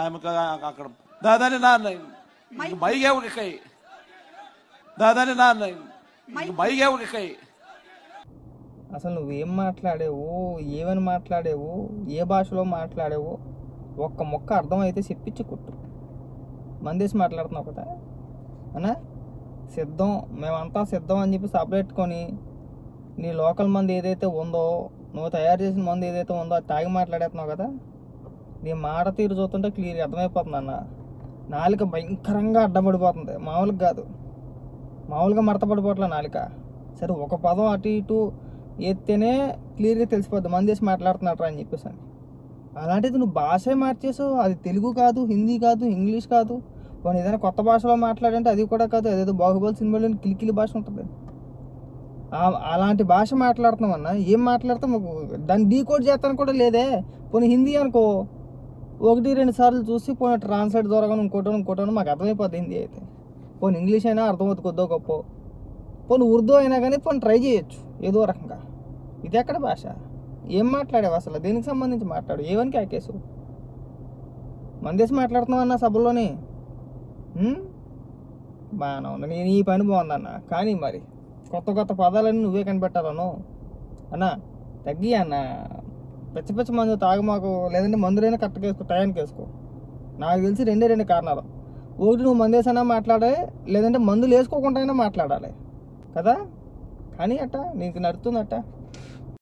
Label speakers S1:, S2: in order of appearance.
S1: ఆమెకు అక్కడ దాదాని నా మైగేవకై దాదాని నా మైగేవకై.
S2: అసలు నువ్వేం మాట్లాడేవు, ఏమని మాట్లాడేవు, ఏ భాషలో మాట్లాడేవు ఒక్క మొక్క అర్థమైతే చెప్పించి కొట్టు. మందేసి మాట్లాడుతున్నావు కదా అన్నా, సిద్ధం మేమంతా సిద్ధం అని చెప్పి సపరేట్టుకొని నీ లోకల్ మంది ఏదైతే ఉందో, నువ్వు తయారు చేసిన మంది ఏదైతే ఉందో అది తాగి మాట్లాడేస్తున్నావు కదా. నీ మాట తీరు చూస్తుంటే క్లియర్గా అర్థమైపోతుంది అన్న. నాలుక భయంకరంగా అడ్డపడిపోతుంది, మామూలుగా కాదు, మామూలుగా మడతపడిపోవట్లే నాలుక. సరే ఒక పదం అటు ఇటు ఎత్తేనే క్లియర్గా తెలిసిపోద్ది మందేసి మాట్లాడుతున్నాడు అని చెప్పేసి. అలాంటిది నువ్వు భాషే మార్చేసావు. అది తెలుగు కాదు, హిందీ కాదు, ఇంగ్లీష్ కాదు, పోనీ ఏదైనా కొత్త భాషలో మాట్లాడంటే అది కూడా కాదు. అదేదో బాహుబలి సినిమాలో కిలికిలి భాష ఉంటుంది, అలాంటి భాష మాట్లాడుతున్నామన్నా. ఏం మాట్లాడతాం, దాన్ని డీకోడ్ చేస్తాను కూడా లేదే. పోనీ హిందీ అనుకో, 1-2 సార్లు చూసి పోనీ ట్రాన్స్లేట్ ద్వారా ఇంకోటో మాకు అర్థమైపోద్ది హిందీ అయితే. పోనీ ఇంగ్లీష్ అయినా అర్థమవుతుంది కొద్దో గొప్ప. పోనీ ఉర్దూ అయినా కానీ పోనీ ట్రై చేయొచ్చు ఏదో రకంగా. ఇది ఎక్కడ భాష, ఏం మాట్లాడావు అసలు, దేనికి సంబంధించి మాట్లాడు, ఏవని కాకేసు మందేసి మాట్లాడుతున్నావు అన్న సభలోని. బాగానే ఉంది, నేను ఈ పని బాగుందన్న. కానీ మరి కొత్త పదాలన్నీ నువ్వే కనిపెట్టాలను అన్న. తగ్గి అన్న, పిచ్చ మందు తాగు మాకు, లేదంటే మందులైనా కరెక్ట్గా వేసుకో, టయానికి వేసుకో. నాకు తెలిసి 2 కారణాలు. ఒకటి, నువ్వు మందేసైనా మాట్లాడాలి, లేదంటే మందులు వేసుకోకుండా అయినా మాట్లాడాలి కదా. కానీ అట్ట నీకు నడుతుందట.